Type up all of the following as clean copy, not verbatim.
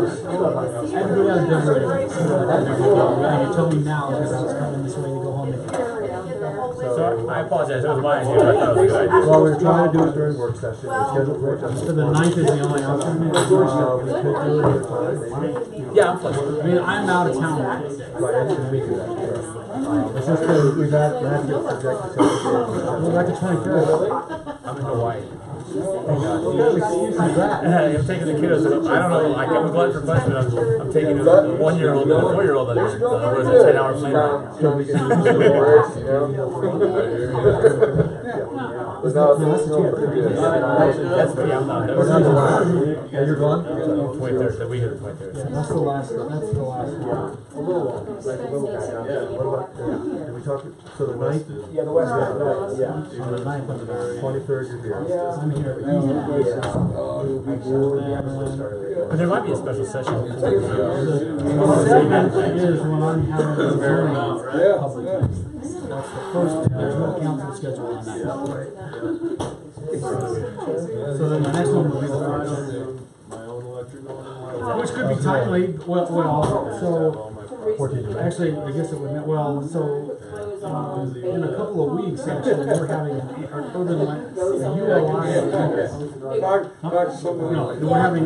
Everybody else does it. You told me now because I was coming this way to go home. So I apologize, that was my idea. I thought it was a good idea. Well, we're trying to do it during work session. It's scheduled work session. So the 9th is the only option? We could do it. Yeah, I'm flexible. I mean, I'm out of town. Right, it's week of that. It's just because we've had to project the We'll back to 23rd. I'm in Hawaii. What kind of excuse is that? I'm taking the kiddos. I don't know. I'm a glutton for punishment. I'm taking a 1-year-old and a 4-year-old on a 10-hour plane ride. That's pretty. I'm not. Yeah, you're gone? 23rd. The week of the 23rd. Yeah, that's the last one. That's the last one. A little long. Like a little guy. What about, did we talk, so the 9th? Yeah, the West Coast, yeah. On the 9th of the 23rd, you're here. I'm here. But there might be a special session. The 7th is when I'm having a zoning public hearing. That's the first, there's no council schedule on that. So then the next one will be the 14th. Which could be timely, well, so, actually, I guess it would, in a couple of weeks, actually, we're having an urban, we're having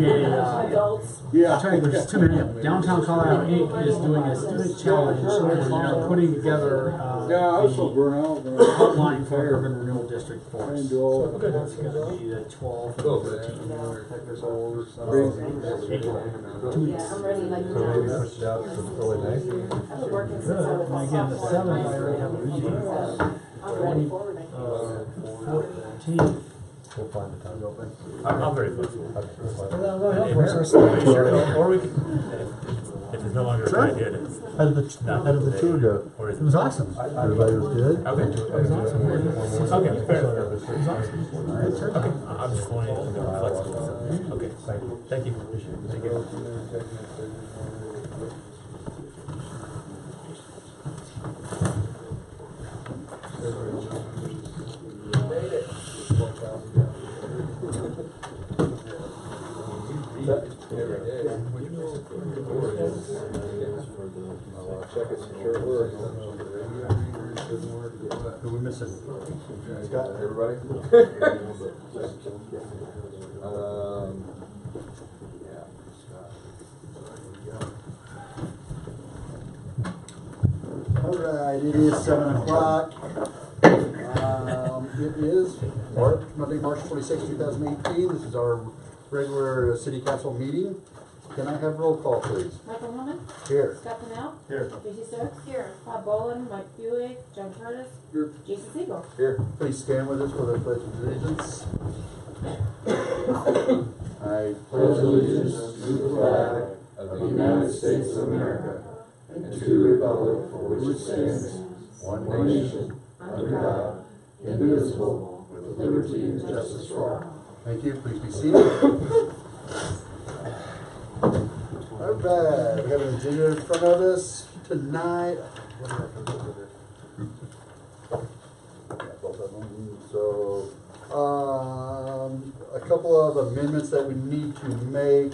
there's too many of them. Downtown Colorado Inc. is doing a student challenge, and they're putting together, the outline for urban renewal district for us. So that's gonna be the 12th and 13th. 2 weeks. So maybe push it out to early May? Good. And again, the 7th, I already have a meeting. 14th. We'll find the time open. I'm very flexible. Okay, that's fine. Or we could, if it's no longer a good idea, How did the tour go? or is It was awesome. Everybody was good? Okay. It was awesome. Okay, fair. It was awesome. Okay, I'm just wanting to be flexible. So. Okay, thank you. Thank you. Who we missing? Scott, everybody? Alright, it is 7 o'clock. It is Monday, March 26, 2018. This is our regular city council meeting. Can I have roll call, please? Michael Norman? Here. Scott Pennell? Here. J.C. Stokes? Here. Bob Boland, Mike Buick, John Curtis? Here. Jason Siegel? Here. Please stand with us for the Pledge of Allegiance. I pledge allegiance to the flag of the United States of America and to the republic for which it stands, one nation, under God, indivisible, with liberty and justice for all. Thank you. Please be seated. Alright, we have an agenda in front of us tonight. So, a couple of amendments that we need to make.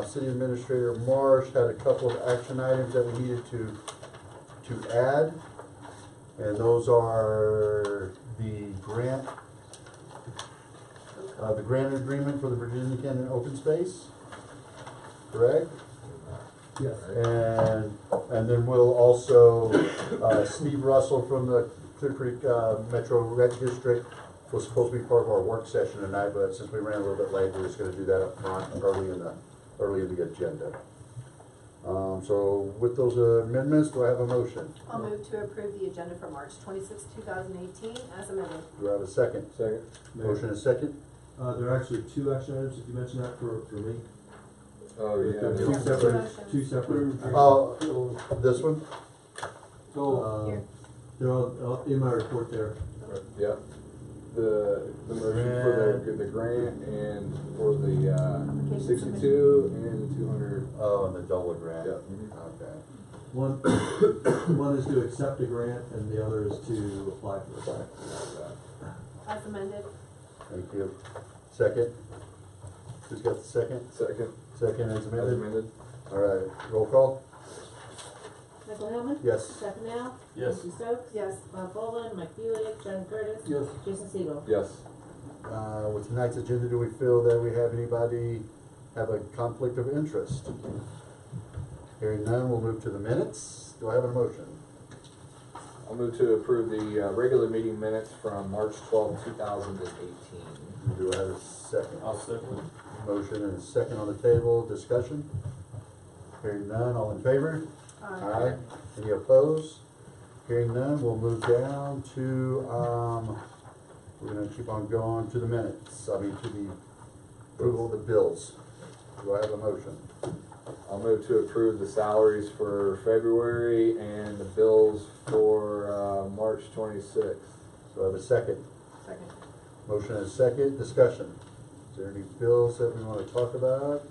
City Administrator Marsh had a couple of action items that we needed to add. And those are the grant agreement for the Virginia Canyon Open Space. Correct? Yes. And then we'll also, Steve Russell from the Clear Creek Metro Rec District was supposed to be part of our work session tonight, but since we ran a little bit late, we're just gonna do that up front, early in the agenda. So with those amendments, do I have a motion? I'll move to approve the agenda for March 26, 2018 as amended. Do I have a second? Second. Motion and second? There are actually 2 action items, if you mentioned that for me. Oh, Two separate. Oh, this one? Here. They're all in my report there. Yeah. The motion for the grant and for the 62 and 200. Oh, and the DOLA grant. Yeah. Okay. One is to accept a grant and the other is to apply for a grant. As amended. Thank you. Second? Who's got the second? Second. Second as As amended? amended? All right, roll call? Michael Hillman. Yes. Stefan Now. Yes. Tracy Stokes. Yes. Bob Boland, Mike Bulick, John Curtis. Yes. Jason Segel. Yes. With tonight's agenda, do we feel that we have anybody have a conflict of interest? Hearing none, we'll move to the minutes. Do I have a motion? I'll move to approve the regular meeting minutes from March 12, 2018. Do I have a second? I'll second. Motion and a second on the table, discussion? Hearing none, all in favor? Aye. Any opposed? Hearing none, we'll move down to, we're gonna keep on going to the minutes, to the approval of the bills. Do I have a motion? I'll move to approve the salaries for February and the bills for March 26th. Do I have a second? Second. Motion and a second, discussion. Is there any bills that we wanna talk about?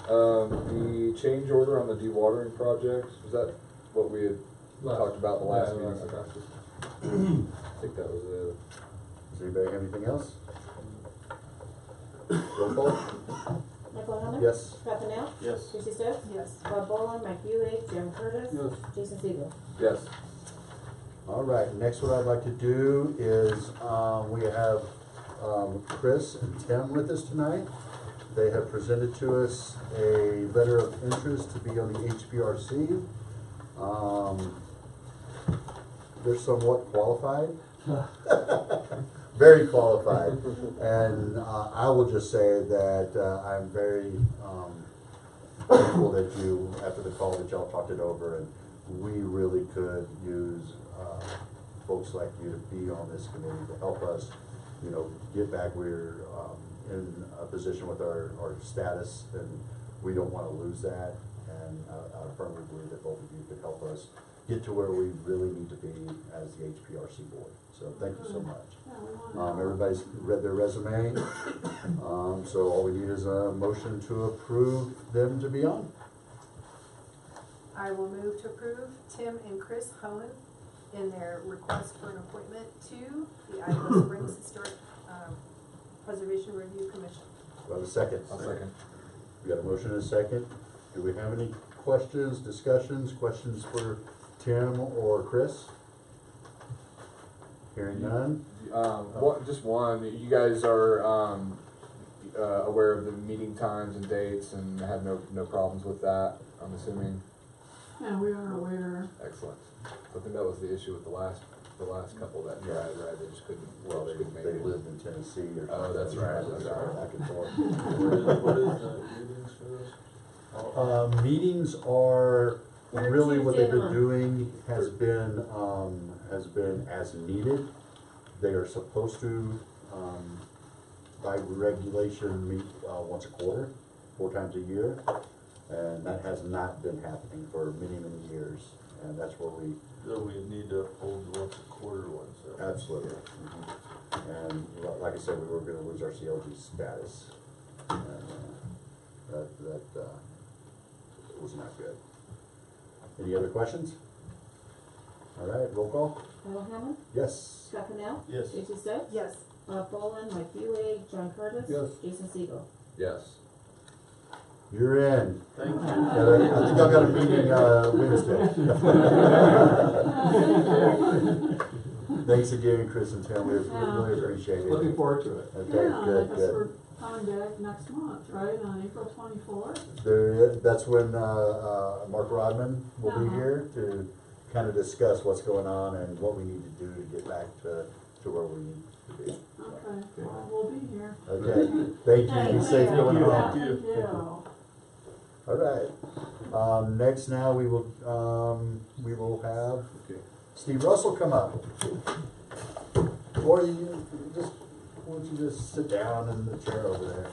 The change order on the dewatering project, was that what we had talked about the last meeting? I think that was it. Does anybody have anything else? Roll call? Michael Hillman. Yes. Stefan Now. Yes. Tracy Stokes. Yes. Bob Boland, Mike Bulick, John Curtis. Yes. Jason Segel. Yes. All right, next what I'd like to do is, we have, Chris and Tim with us tonight. They have presented to us a letter of interest to be on the HPRC. They're somewhat qualified. Very qualified. And, I will just say that, I'm very, thankful that you, after the call, that y'all talked it over, and we really could use, folks like you to be on this committee to help us, get back. We're, in a position with our status, and we don't wanna lose that. And I firmly believe that both of you could help us get to where we really need to be as the HPRC board. So thank you so much. Everybody's read their resume, so all we need is a motion to approve them to be on. I will move to approve Tim and Chris Hohen in their request for an appointment to the Idaho Springs Historic Preservation Review Commission. Do I have a second? I'll second. We got a motion and a second. Do we have any questions, discussions, questions for Tim or Chris? Hearing none? Just one, you guys are, aware of the meeting times and dates and have no problems with that, I'm assuming? Yeah, we are aware. Excellent. I think that was the issue with the last couple that tried, right? They just couldn't, Well, just couldn't make they it. lived in Tennessee or something. Oh, that's right, that's right. Back and forth. What is the meetings for this? Meetings are, really what they've been Tuesday. doing has been as needed. They are supposed to, by regulation, meet, once a quarter, 4 times a year. And that has not been happening for many, many years, and that's where we, So we need to hold the once a quarter ones. absolutely. And like I said, we were gonna lose our CLG status. And, that was not good. Any other questions? All right, roll call? Michael Hillman. Yes. Stefan Now. Yes. Tracy Stokes. Yes. Bob Boland, Mike Bulick, John Curtis. Yes. Jason Segel. Yes. You're in. Thank you. I think I've got a meeting, Wednesday. Thanks again, Chris and Tim, we really appreciate it. Looking forward to it. Okay, Yeah, I good, guess good. we're coming back next month, right, on April 24th? That's when, Mark Rodman will be Uh-huh. here to kind of discuss what's going on and what we need to do to get back to where we need to be. Okay, well, we'll be here. Okay, thank you, be safe going home. Thank you. All right, next now we will have Steve Russell come up. Or why don't you just sit down in the chair over there?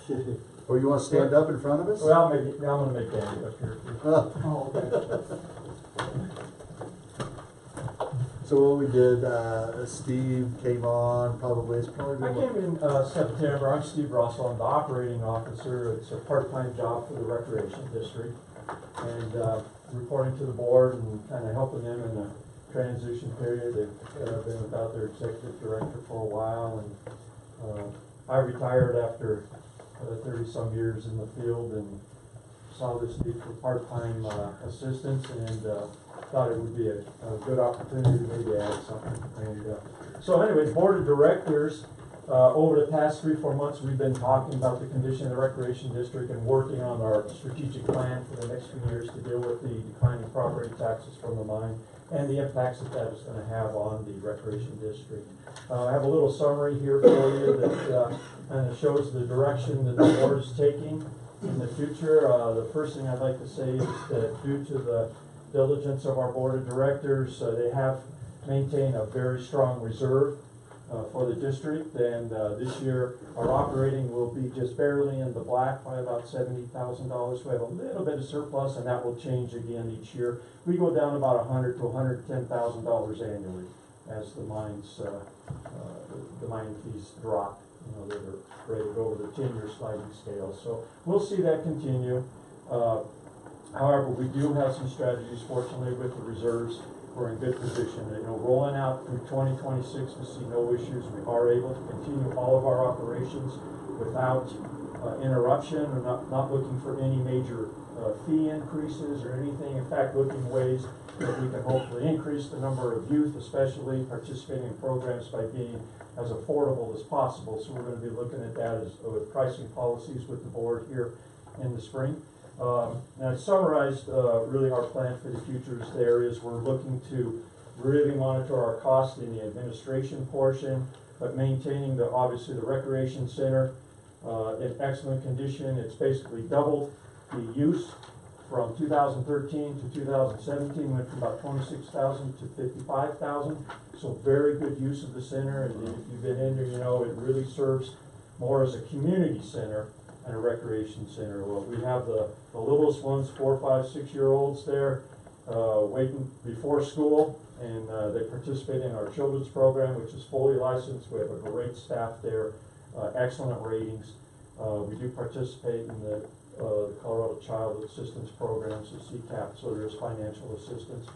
Or you wanna stand up in front of us? Well, I'm gonna make Danny up here. Oh. Oh, okay. So what we did, Steve came on, it's probably I been, came in September. I'm Steve Russell. I'm the operating officer. It's a part-time job for the Recreation District. And reporting to the board and kind of helping them in the transition period. They've been without their executive director for a while, and I retired after 30-some years in the field and saw this need for part-time assistance, and thought it would be a good opportunity to maybe add something. And so anyway, Board of Directors, over the past 3-4 months, we've been talking about the condition of the Recreation District and working on our strategic plan for the next few years to deal with the declining property taxes from the mine and the impacts that that is going to have on the Recreation District. I have a little summary here for you that kind of shows the direction that the board is taking in the future. The first thing I'd like to say is that due to the diligence of our Board of Directors, they have maintained a very strong reserve for the district, and this year our operating will be just barely in the black by about $70,000. We have a little bit of surplus, and that will change again each year. We go down about $100,000 to $110,000 annually as the mines, the mine fees drop. You know, they're rated over the 10-year sliding scale. So we'll see that continue. However, we do have some strategies, fortunately, with the reserves. We're in good position. You know, rolling out through 2026, we see no issues. We are able to continue all of our operations without interruption, or not looking for any major fee increases or anything. In fact, looking ways that we can hopefully increase the number of youth, especially participating in programs, by being as affordable as possible. So we're going to be looking at that as with pricing policies with the board here in the spring. And I summarized really our plan for the future. The areas we're looking to really monitor our costs in the administration portion, but maintaining obviously the recreation center in excellent condition. It's basically doubled the use from 2013 to 2017, went from about 26,000 to 55,000. So very good use of the center, and if you've been in there, you know it really serves more as a community center and a recreation center. Well, we have the littlest ones, 4, 5, 6-year-olds there, waiting before school, and they participate in our children's program, which is fully licensed. We have a great staff there, excellent ratings. We do participate in the Colorado Child Assistance Programs, the CCAP, so there's financial assistance.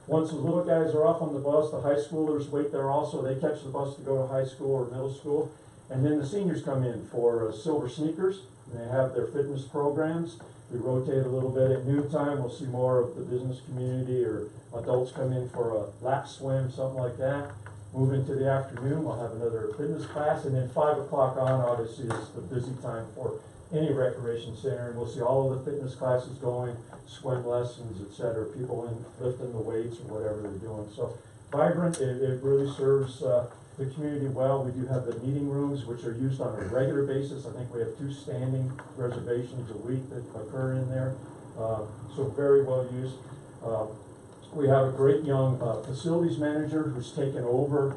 Once the little guys are off on the bus, the high schoolers wait there also. They catch the bus to go to high school or middle school. And then the seniors come in for silver sneakers. They have their fitness programs. We rotate a little bit. At noontime, we'll see more of the business community or adults come in for a lap swim, something like that. Move into the afternoon, we'll have another fitness class. And then 5 o'clock on, obviously, is the busy time for any recreation center. And we'll see all of the fitness classes going, swim lessons, etc. People in lifting the weights or whatever they're doing. So vibrant, it really serves the community well. We do have the meeting rooms, which are used on a regular basis. I think we have 2 standing reservations a week that occur in there. So very well used. We have a great young facilities manager who's taken over,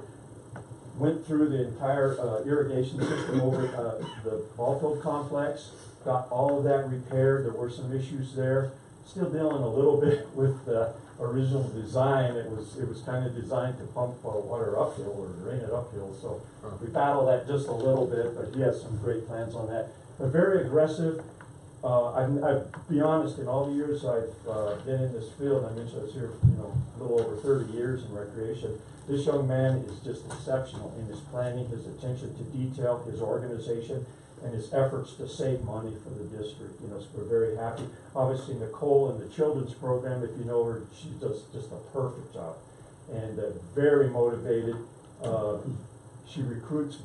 went through the entire irrigation system over the ball field complex, got all of that repaired. There were some issues there. Still dealing a little bit with the original design. It was kind of designed to pump water uphill or drain it uphill. So we battled that just a little bit, but he has some great plans on that. But very aggressive. I'll be honest, in all the years I've been in this field, I mentioned I was here, a little over 30 years in recreation. This young man is just exceptional in his planning, his attention to detail, his organization, and his efforts to save money for the district. So we're very happy. Obviously, Nicole in the children's program, if you know her, she does just a perfect job, and very motivated. She recruits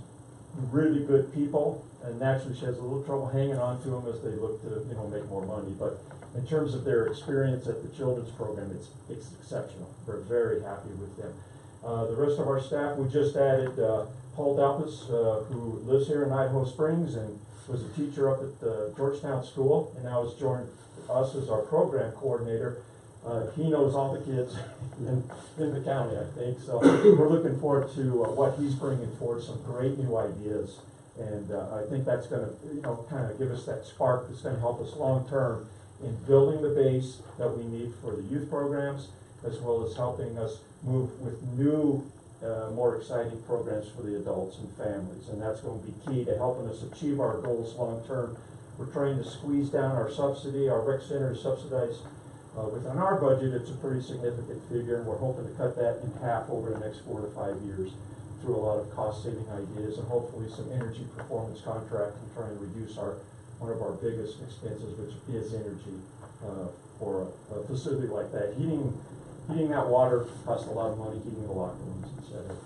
really good people, and naturally she has a little trouble hanging on to them as they look to make more money. But in terms of their experience at the children's program, it's exceptional. We're very happy with them. The rest of our staff, we just added Paul Dalpas, who lives here in Idaho Springs and was a teacher up at the Georgetown School, and now has joined us as our program coordinator. He knows all the kids in the county, I think. So we're looking forward to what he's bringing forward, some great new ideas. And I think that's going to, kind of give us that spark that's going to help us long term in building the base that we need for the youth programs, as well as helping us move with new, more exciting programs for the adults and families. And that's going to be key to helping us achieve our goals long term. We're trying to squeeze down our subsidy. Our rec center is subsidized within our budget. It's a pretty significant figure, and we're hoping to cut that in half over the next 4 to 5 years through a lot of cost-saving ideas and hopefully some energy performance contract and trying to reduce one of our biggest expenses, which is energy, for a facility like that. Heating that water costs a lot of money, heating the locker rooms, et cetera.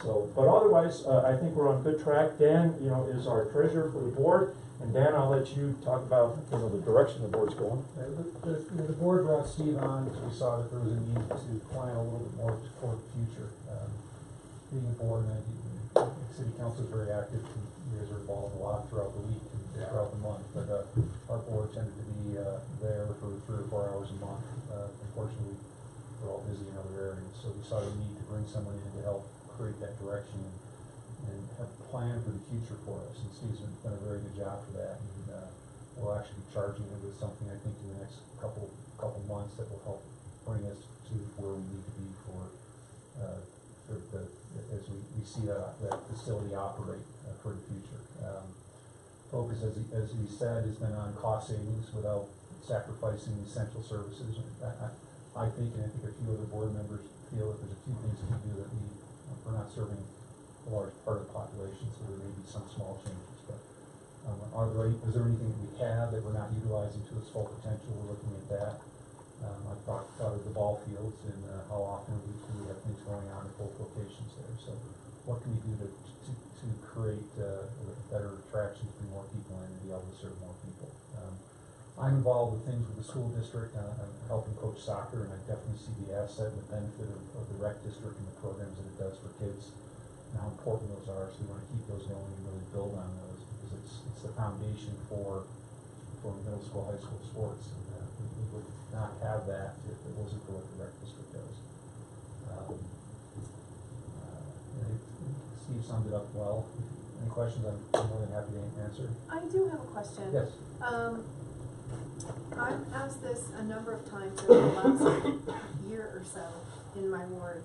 So, but otherwise, I think we're on good track. Dan, is our treasurer for the board. And Dan, I'll let you talk about, the direction the board's going. The board brought Steve on because we saw that there was a need to plan a little bit more toward the future. Being a board, and city council is very active. You guys are involved a lot throughout the week and throughout the month. But our board tended to be there for 3 or 4 hours a month. Unfortunately, we're all busy in other areas, so we saw the need to bring someone in to help create that direction and have a plan for the future for us. And Steve's done a very good job for that. And we'll actually be charging him with something, I think, in the next couple months that will help bring us to where we need to be as we see that facility operate for the future. Focus, as he said, has been on cost savings without sacrificing essential services. I think, and I think a few other board members feel that there's a few things we do that we're not serving a large part of the population, so there may be some small changes. But is there anything that we have that we're not utilizing to its full potential? We're looking at that. I thought of the ball fields and how often we have things going on at both locations there. So what can we do to create better attractions, bring more people in, and be able to serve more people? I'm involved with things with the school district. I'm helping coach soccer, and I definitely see the asset and the benefit of the rec district and the programs that it does for kids and how important those are. So we want to keep those going and really build on those because it's the foundation for middle school, high school sports. And we would not have that if it wasn't for what the rec district does. Steve summed it up well. Any questions? I'm more than happy to answer. I do have a question. Yes. I've asked this a number of times over the last year or so in my ward.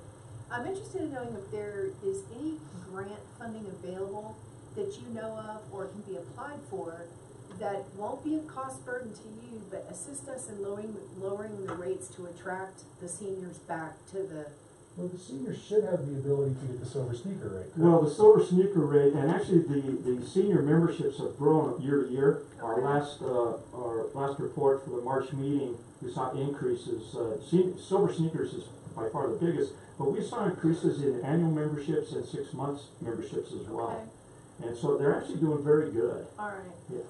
I'm interested in knowing if there is any grant funding available that you know of or can be applied for that won't be a cost burden to you, but assist us in lowering the rates to attract the seniors back to the. Well, the seniors should have the ability to get the silver sneaker rate. Correct? Well, the silver sneaker rate, and actually the senior memberships have grown year to year. Our last report for the March meeting, we saw increases. Silver sneakers is by far the biggest, but we saw increases in annual memberships and 6 months memberships as well. Okay. And so they're actually doing very good. All right. Yeah.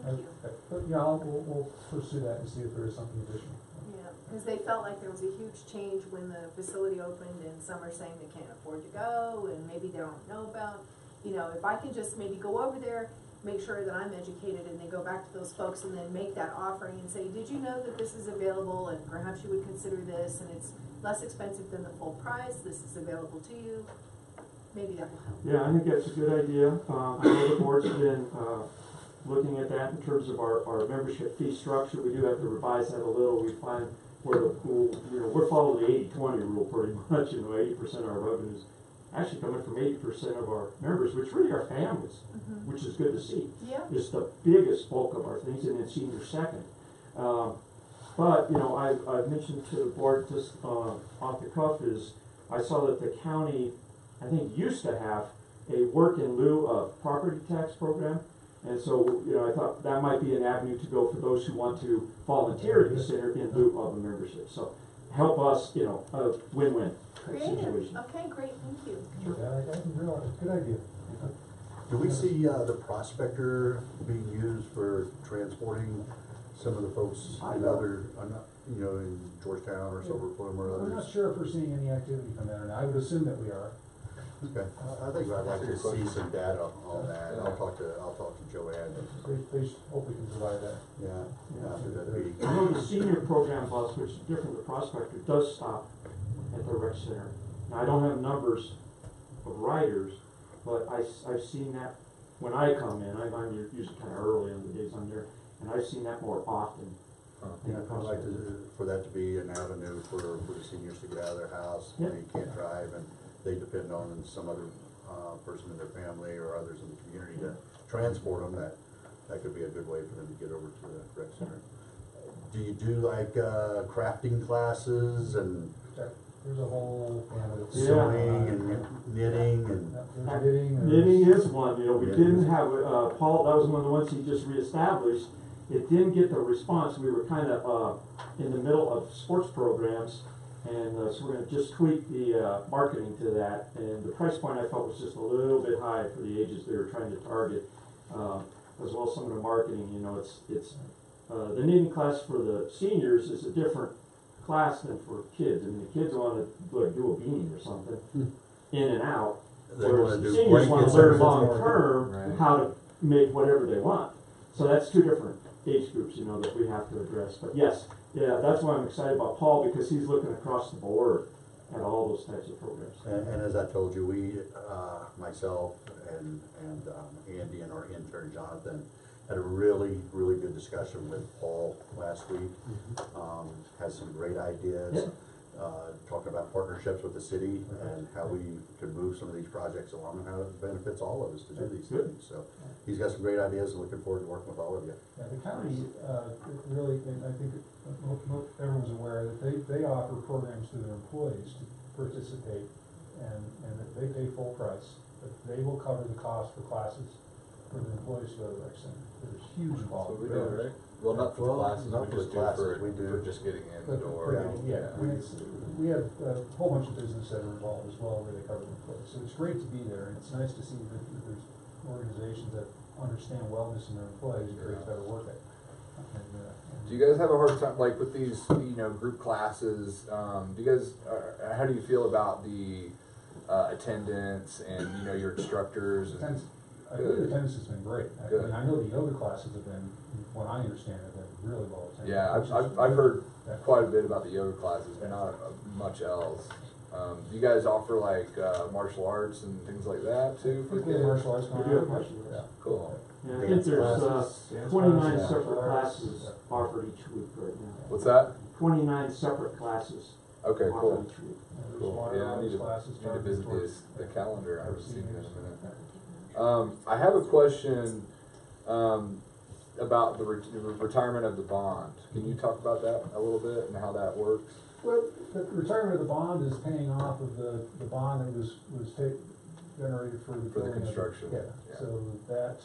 Thank you. But we'll pursue that and see if there is something additional. Yeah, because they felt like there was a huge change when the facility opened, and some are saying they can't afford to go, and maybe they don't know about. If I can just maybe go over there, make sure that I'm educated, and then go back to those folks and then make that offering and say, did you know that this is available, and perhaps you would consider this, and it's less expensive than the full price, this is available to you. Maybe that will help. Yeah, I think that's a good idea. I know the board's been looking at that in terms of our membership fee structure. We do have to revise that a little. We find where we're following the 80-20 rule pretty much. 80% of our revenues actually coming from 80% of our members, which really are families, which is good to see. Yeah. It's the biggest bulk of our things, and then senior second. But I've mentioned to the board just off the cuff is I saw that the county, I think, used to have a work in lieu of property tax program. And so, I thought that might be an avenue to go for those who want to volunteer at the center in lieu of a membership. So help us, a win-win situation. Okay, great, thank you. Sure. Yeah, I can realize. Good idea. Do we see the prospector being used for transporting some of the folks in in Georgetown or Silver Plume or others? I'm not sure if we're seeing any activity from there, and I would assume that we are. Okay, I think I'd like to see some data on that. I'll talk to Joanne. They hopefully can provide that. Yeah, after that meeting. I know the senior program bus, which is different, the prospector does stop at the rec center. Now, I don't have numbers of riders, but I've seen that when I come in. I'm usually kind of early on the days I'm there, and I've seen that more often. Yeah, I'd like for that to be an avenue for the seniors to get out of their house when they can't drive and they depend on some other person in their family or others in the community to transport them. That could be a good way for them to get over to the rec center. Do you do like crafting classes and there's a whole gamut of. Sewing and knitting and. There's knitting. Knitting is one, you know, we didn't have, Paul, that was one of the ones he just reestablished. It didn't get the response, we were kind of, in the middle of sports programs, and, so we're gonna just tweak the, marketing to that, and the price point I felt was just a little bit high for the ages they were trying to target, as well as some of the marketing, you know, the knitting class for the seniors is a different class than for kids. I mean, the kids wanna like do a beanie or something, in and out, They whereas wanna the do seniors wanna blankets learn or long something. term Right. how to make whatever they want. So that's two different age groups, you know, that we have to address. But yes, yeah, that's why I'm excited about Paul, because he's looking across the board at all those types of programs. And as I told you, we, myself and Andy and our intern Jonathan had a really, really good discussion with Paul last week. Has some great ideas, talking about partnerships with the city and how we could move some of these projects along and how it benefits all of us to do these things. So he's got some great ideas and looking forward to working with all of you. Yeah, the county, really, and I think everyone's aware that they offer programs to their employees to participate, and that they pay full price, but they will cover the cost for classes for the employees who go to the rec center. There's huge That's what involvement. we do, right? Well, not for the classes, not we for just the do classes, for, we do. for just getting in the But door. yeah, we have a whole bunch of business that are involved as well, where they cover the employees. So it's great to be there, and it's nice to see that there's organizations that understand wellness in their employees and create better work ethic. Do you guys have a hard time, like with these, group classes, do you guys, how do you feel about the, attendance and, your instructors? And, I think the attendance has been great. Good. I know the yoga classes have been, what I understand, have been really well attended. yeah, I've heard quite a bit about the yoga classes, but not much else. Do you guys offer like, martial arts and things like that too? I think we have martial arts going We do have on. martial arts. Yeah. Cool. Yeah, I think Dance there's, classes, 29 dance separate classes. classes offered each week right now. What's that? 29 separate classes Okay, offered cool. each week. There's Cool. martial Yeah, I need arts classes to targeted visit towards- the calendar. I haven't seen it in a seniors. minute. I have a question about the retirement of the bond. Can you talk about that a little bit and how that works? Well, the retirement of the bond is paying off of the bond that was generated for the. For the building of construction, Yeah, yeah. so that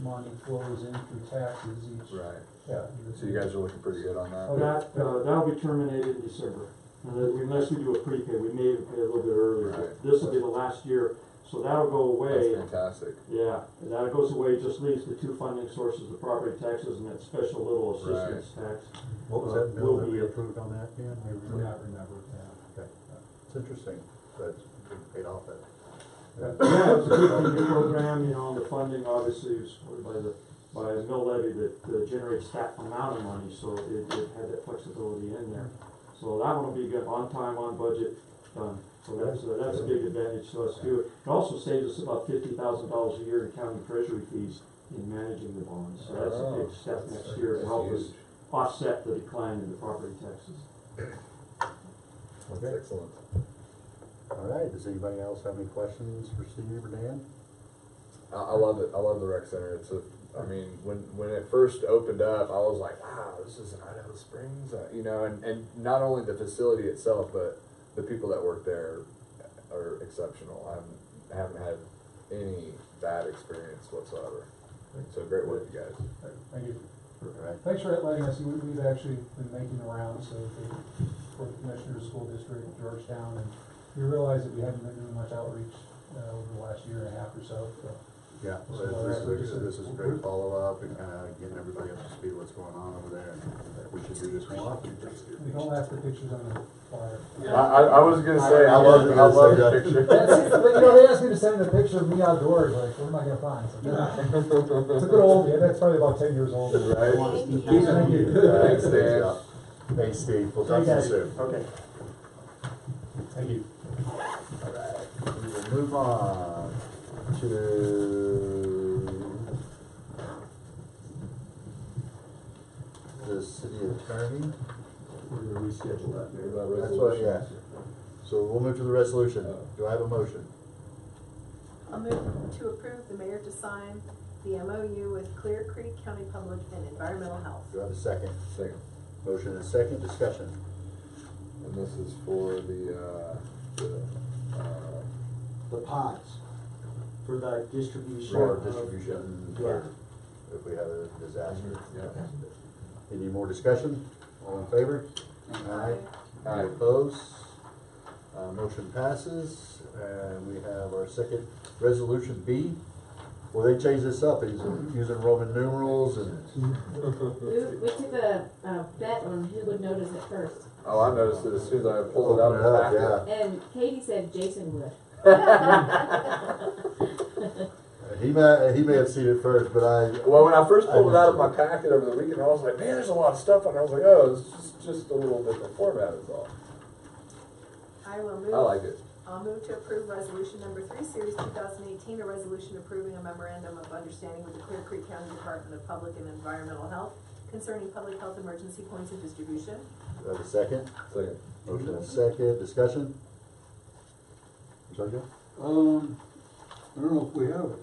money flows in through taxes each. Right. Yeah. So you guys are looking pretty good on that? Oh, That'll be terminated in December. Unless we do a prepay, we may pay a little bit earlier. Right. This will be the last year, so that'll go away. That's fantastic. Yeah, and that goes away, just leaves the two funding sources, the property taxes and that special little assistance tax. What was that bill Will that be we it. approved on that, Dan? I do not remember, yeah. Okay, it's interesting, but it's been paid off that. Yeah, it's a good funding program, the funding obviously is supported by a mill levy that generates that amount of money, so it had that flexibility in there. So that one will be good, on time, on budget, done. So that's a big advantage to us too. It also saves us about $50,000 a year in county treasury fees in managing the bonds. So that's a big step next year to help us offset the decline in the property taxes. That's excellent. All right, does anybody else have any questions for Steve or Dan? I love it. I love the rec center. When it first opened up, I was like, wow, this is in Idaho Springs, and not only the facility itself, but the people that work there are exceptional. I haven't had any bad experience whatsoever. So great work, you guys. Thank you. All right. Thanks for letting us, we've actually been making the rounds, for the Commissioners School District, Georgetown, and we realized that we haven't been doing much outreach, over the last year and a half or so. Yeah, So, this is a great follow-up and kind of getting everybody up to speed what's going on over there. And we should do this more often. We don't have the pictures on the flyer. I was gonna say, I love the picture. But they asked me to send a picture of me outdoors, like, what am I gonna find? So, it's a good old, that's probably about 10 years old. Right? Thank you. Thanks, Dan. Thanks, Steve. We'll talk to you soon. Okay. Thank you. All right, we will move on to the city attorney. We're gonna reschedule that, Mayor. That's what, yeah. So we'll move to the resolution. Do I have a motion? I'll move to approve the mayor to sign the MOU with Clear Creek County Public and Environmental Health. Do I have a second? Second. Motion and second, discussion. And this is for The pods for the distribution. For of- distribution, Yeah. if we have a disaster. yeah. Any more discussion? All in favor? Aye. Any opposed? Motion passes, and we have our second resolution B. Well, they changed this up, he's using Roman numerals and, We took a bet on who would notice it first, Oh, I noticed it as soon as I pulled it out of the packet. yeah. and Katie said Jason would. He may have seen it first, but Well, when I first pulled it out of my packet over the weekend, I was like, man, there's a lot of stuff on there. I was like, oh, it's just a little different format is all. I will move. I like it. I'll move to approve resolution number 3, series 2018, a resolution approving a memorandum of understanding with the Clear Creek County Department of Public and Environmental Health concerning public health emergency points of distribution. do I have a second? Second. Motion and second, discussion? Sergeant? I don't know if we have it.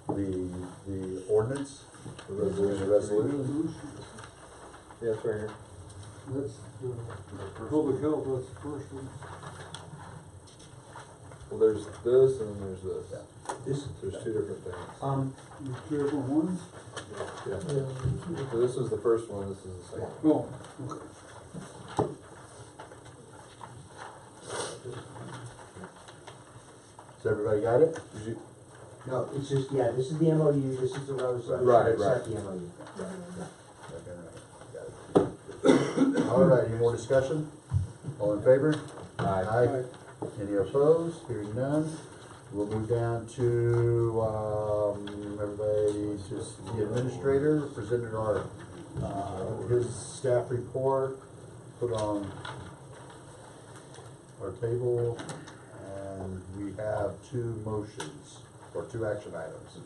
The ordinance? The The resolution. resolution? Yeah, it's right here. That's, public health, that's the first one. Well, there's this and then there's this. This, There's two different things. there's two different ones? Yeah. So this is the first one, this is the second. Oh, okay. So everybody got it? Did you? No, it's just, yeah, this is the MOU, this is the resolution. Right, Accept right. the MOU. All right, any more discussion? All in favor? Aye. Any opposed? Hearing none. We'll move down to, everybody, just the administrator presented our, his staff report, put on our table, and we have two motions, or two action items.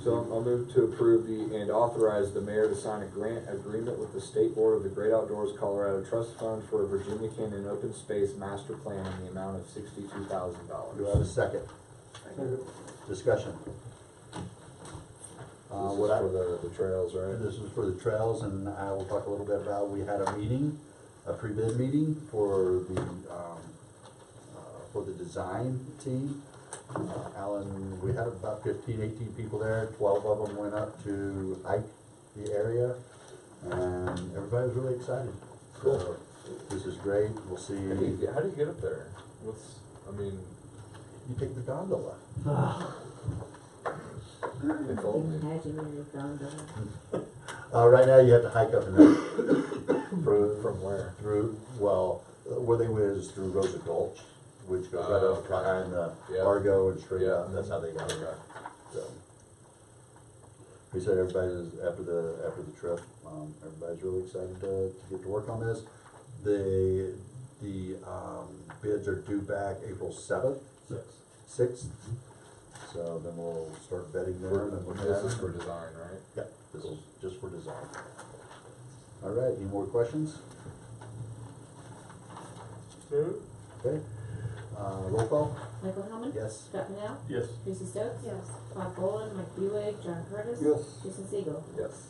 So I'll move to approve and authorize the mayor to sign a grant agreement with the State Board of the Great Outdoors Colorado Trust Fund for a Virginia Canyon Open Space Master Plan in the amount of $62,000. Do I have a second? Discussion. This is for the trails, right? This is for the trails, and I will talk a little bit about, we had a meeting, a pre-bid meeting for the design team. Alan, we had about 15, 18 people there, 12 of them went up to hike the area, and everybody was really excited. So, this is great, we'll see. How do you get up there? You take the gondola. They told me. Imaginary gondola. Right now, you have to hike up and down. From where? Through, well, where they went is through Rosa Gulch, which goes right up behind the Yeah. Argo and straight Yeah. up, that's how they got it. So, he said everybody's, after the trip, everybody's really excited to get to work on this. The bids are due back April 7th, 6th. So then we'll start vetting there. And then This is for design, right? Yeah, this is just for design. All right, any more questions? Okay, roll call? Michael Hellman? Yes. Scott Pennell? Yes. Tracy Stokes? Yes. Bob Boland, Mike Buick, John Curtis? Yes. Jason Siegel? Yes.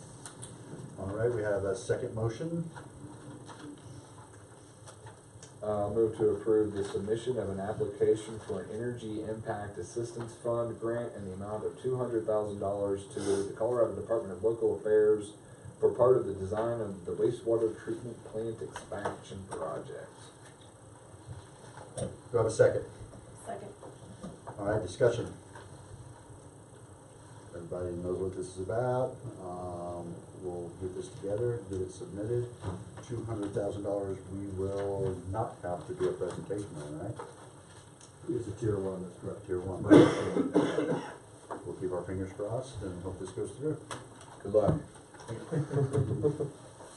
All right, we have a second motion. Move to approve the submission of an application for an Energy Impact Assistance Fund grant in the amount of $200,000 to the Colorado Department of Local Affairs for part of the design of the wastewater treatment plant expansion project. Do I have a second? Second. All right, discussion. Everybody knows what this is about. We'll get this together, get it submitted. $200,000, we will not have to do a presentation on, right? It's a tier one, that's correct. Tier 1. We'll keep our fingers crossed and hope this goes through. Good luck.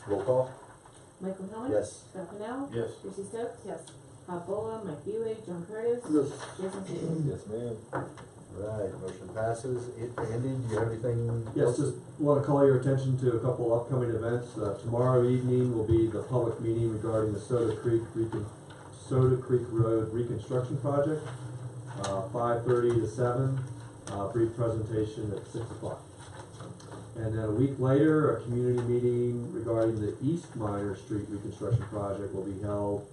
Roll call? Michael Hellman? Yes. Scott Pennell? Yes. Tracy Stokes? Yes. Bob Boland, Mike Buick, John Curtis? Yes. Jason Siegel? Yes, ma'am. Right, motion passes. Andy, do you have anything? Yes, else? just want to call your attention to a couple upcoming events. Tomorrow evening will be the public meeting regarding the Soda Creek Road reconstruction project, 5:30 to 7. Brief presentation at 6 o'clock. And then a week later, a community meeting regarding the East Minor Street reconstruction project will be held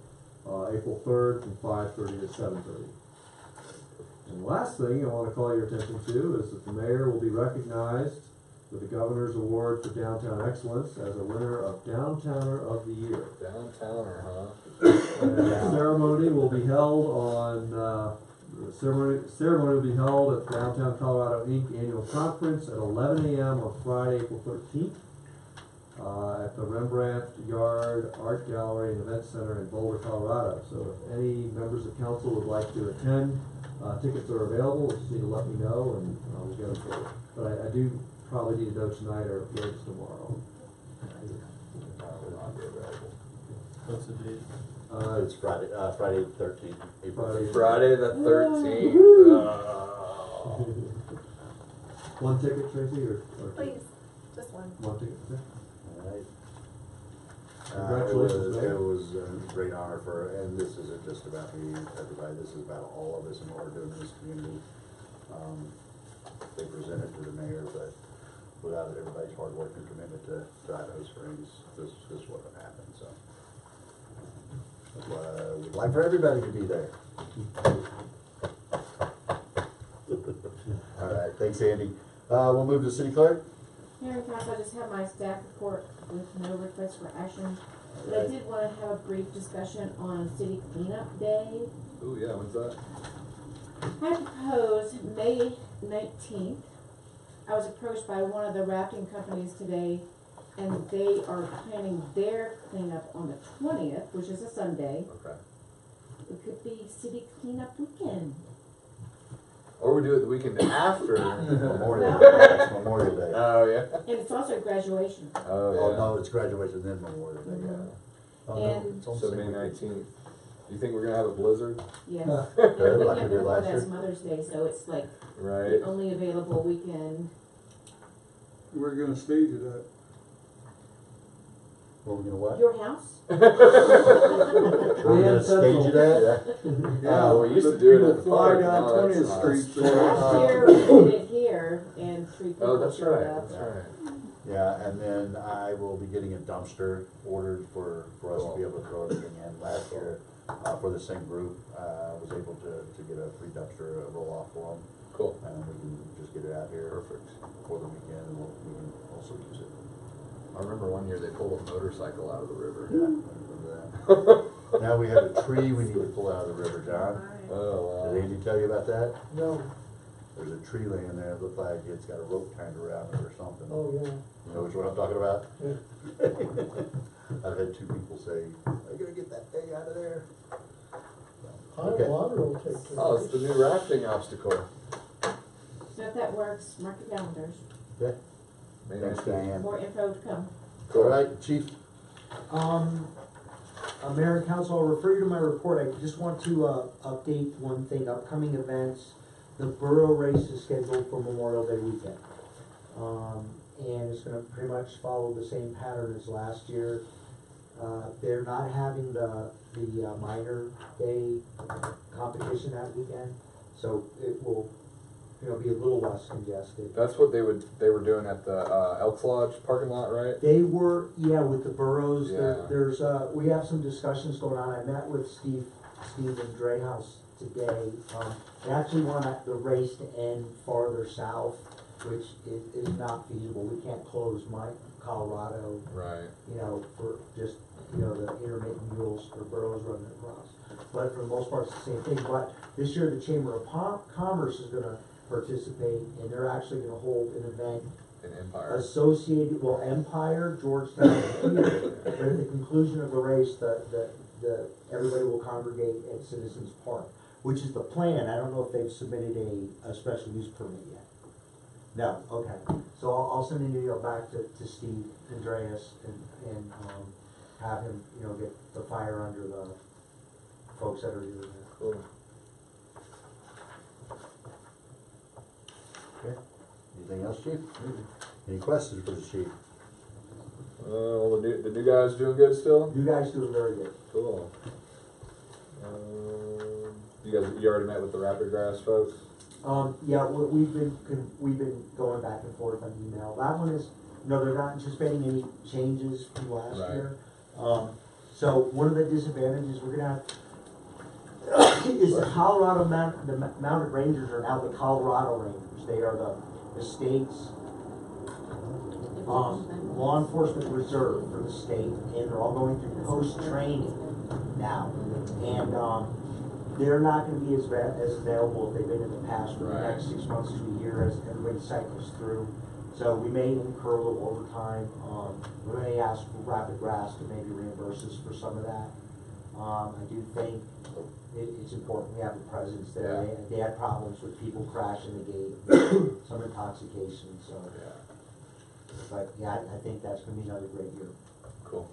April 3rd from 5:30 to 7:30. And the last thing I want to call your attention to is that the mayor will be recognized with the Governor's Award for Downtown Excellence as a winner of Downtowner of the Year. Downtowner, huh? And the ceremony will be held on, the ceremony will be held at Downtown Colorado Inc. Annual Conference at 11 a.m. on Friday, April 13th, at the Rembrandt Yard Art Gallery and Event Center in Boulder, Colorado. So if any members of council would like to attend, tickets are available. Just need to let me know and we'll get them for you. But I do probably need to know tonight or latest tomorrow. What's the date? It's Friday, Friday the 13th, April. Friday the 13th. One ticket, Tracy, or Please, just one. one ticket? Okay. Alright. Congratulations, man. It was a great honor and this isn't just about me, everybody, this is about all of us and what we're doing in this community. They presented to the mayor, but without everybody's hard work and commitment to Idaho Springs, this wouldn't have happened, so. That's why we'd like for everybody to be there. Alright, thanks Andy. We'll move to city clerk. Mayor and Council, I just have my staff report with no request for action. But I did want to have a brief discussion on City Cleanup Day. Ooh, yeah, when's that? I propose May 19th. I was approached by one of the rafting companies today, and they are planning their cleanup on the 20th, which is a Sunday. Okay. It could be City Cleanup Weekend. Or we do it the weekend after Memorial Day. It's Memorial Day. Oh, yeah. And it's also graduation. Oh, yeah. Oh, no, it's graduation, then Memorial Day, yeah. Oh, no, And- it's on So the May same week. 19th. You think we're gonna have a blizzard? Yes. Good, like we Yeah, did before last that's year. Mother's Day, so it's like Right. the only available weekend. We're gonna stage it at. Well, you know what? Your house? We're gonna stage it at? Yeah, we used to do it at the People fly park. down No, that's 20th not. Street. Last year we did it here, and 3 people Oh, that's showed right, up. that's right. Yeah, and then I will be getting a dumpster ordered for us to be able to throw everything in. Last year, for the same group, was able to get a free dumpster, roll off for them. Cool. And we can just get it out here. Perfect. For the weekend, and we can also use it. I remember one year they pulled a motorcycle out of the river. Yeah, I remember that. Now we have a tree we need to pull out of the river, John. Oh, Did wow. Andy tell you about that? No. There's a tree laying there, it looked like it's got a rope tied around it or something. Oh, yeah. You know which one I'm talking about? Yeah. I've had 2 people say, are you gonna get that thing out of there? High Okay. water will take care Oh, of it's it. the new rafting obstacle. So if that works, mark your calendars. Okay, May thanks 19th. Diane. More info to come. All right, chief, Mayor and Council, I'll refer you to my report. I just want to update one thing, upcoming events. The Borough race is scheduled for Memorial Day weekend. And it's gonna pretty much follow the same pattern as last year. They're not having the minor day competition that weekend, so it will, be a little less congested. That's what they were doing at the Elks Lodge parking lot, right? They were, with the boroughs, Yeah. there's, we have some discussions going on. I met with Steve and Drehaus today. They actually want the race to end farther south, which is not feasible. We can't close Colorado, Right. for just, the intermittent mules or boroughs running across. But for the most part, it's the same thing. But this year, the Chamber of Commerce is gonna participate, and they're actually gonna hold an event In Empire. associated, Empire, Georgetown, and here. But at the conclusion of the race, everybody will congregate at Citizens Park, which is the plan. I don't know if they've submitted a special use permit yet. No, okay. So I'll send an email back to Steve Andreas and have him, get the fire under the folks that are doing that. Cool. okay, anything else, chief? Any questions for the chief? Well, the new guys doing good still? You guys doing very good. Cool. You already met with the Rapid Grass folks? Yeah, we've been going back and forth on email. That one is, no, they're not anticipating any changes from last Right. year. So one of the disadvantages we're gonna have is the Colorado Mounted Rangers are now the Colorado Rangers. They are the state's law enforcement reserve for the state, and they're all going through post-training now. And they're not gonna be as available as they've been in the past for the Right. next 6 months to a year as everybody cycles through. So we may incur a little overtime. We may ask Rapid Grass to maybe reimburse us for some of that. I do think it's important we have a presence there. Yeah. They had problems with people crashing the gate, some intoxication, so. Yeah. But yeah, I think that's gonna be another great year. Cool.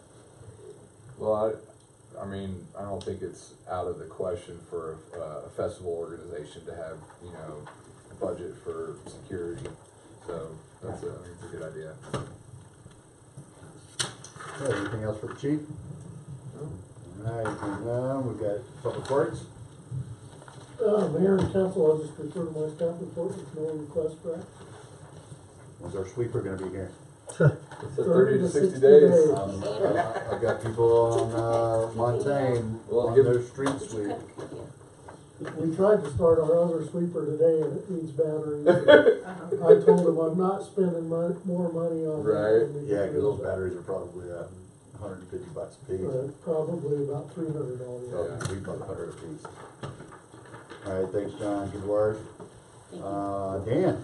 Well, I mean, I don't think it's out of the question for a festival organization to have, you know, a budget for security. So I think it's a good idea. Okay, anything else for the chief? Alright, we've got public works. Mayor and council, I'll just refer to my staff report with no request for action. When's our sweeper gonna be here? It's a 30 to 60 days. I've got people on, Montaigne Well, on give- their street sweep. We tried to start our other sweeper today and it needs batteries. I told him I'm not spending more money on that. Right. Yeah, cause those batteries are probably, $150 a piece. Probably about $300. So we bought 100 a piece. Alright, thanks John, good work. Dan,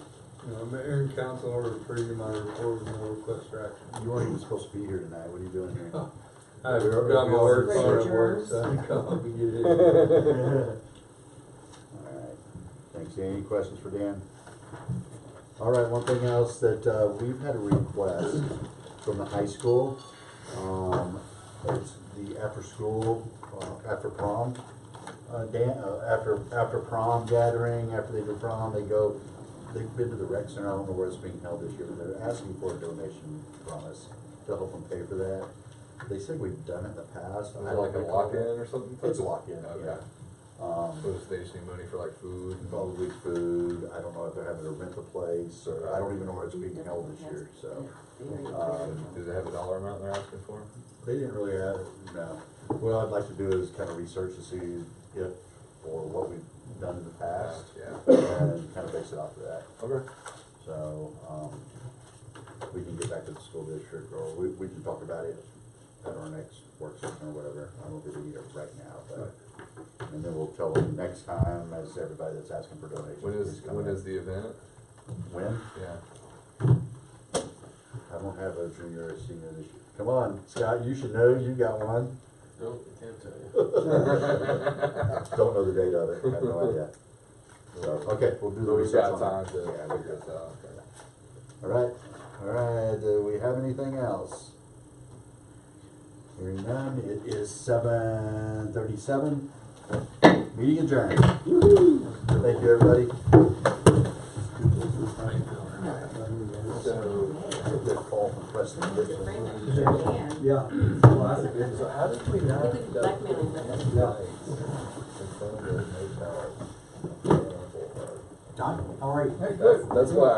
Mayor and council are referring to my report with no request for action. you weren't even supposed to be here tonight, what are you doing here? I We're- got my we're- work Great phone at work, germs. so I come up and get it. Alright, thanks Dan, any questions for Dan? Alright, one thing else that, we've had a request from the high school, it's the after school, after prom, after prom gathering, after they do prom, they've been to the rec center, I don't know where it's being held this year, but they're asking for a donation from us to help them pay for that. They said we've done it in the past. Is it like a lock-in or something? It's a lock-in, Okay. yeah. So they just need money for like food? Probably food, I don't know if they're having to rent the place, or I don't even know where it's being held this year, so. Do they have a dollar amount they're asking for? They didn't really have, no. What I'd like to do is kind of research to see if, or what we've done in the past. Yeah. And kind of base it off of that. Okay. So, we can get back to the school district, or we can talk about it at our next work session or whatever. I don't think we need it right now, but, and then we'll tell them next time, as everybody that's asking for donations. When please is the event? When? Yeah. I don't have a junior or senior this year. Come on, Scott, you should know, you got one. Nope, can't tell you. Don't know the date of it, I have no idea. So, okay, we'll do the So we've research got on time that. to Yeah, we figure got this out. Okay. Alright, do we have anything else? Hearing none, it is 7:37. Meeting adjourned. Thank you, everybody. Get a call from Preston. Yeah, classic, isn't it? So how did we not? Blackmailing with us. Yeah. In front of the motel. John, how are you? That's why.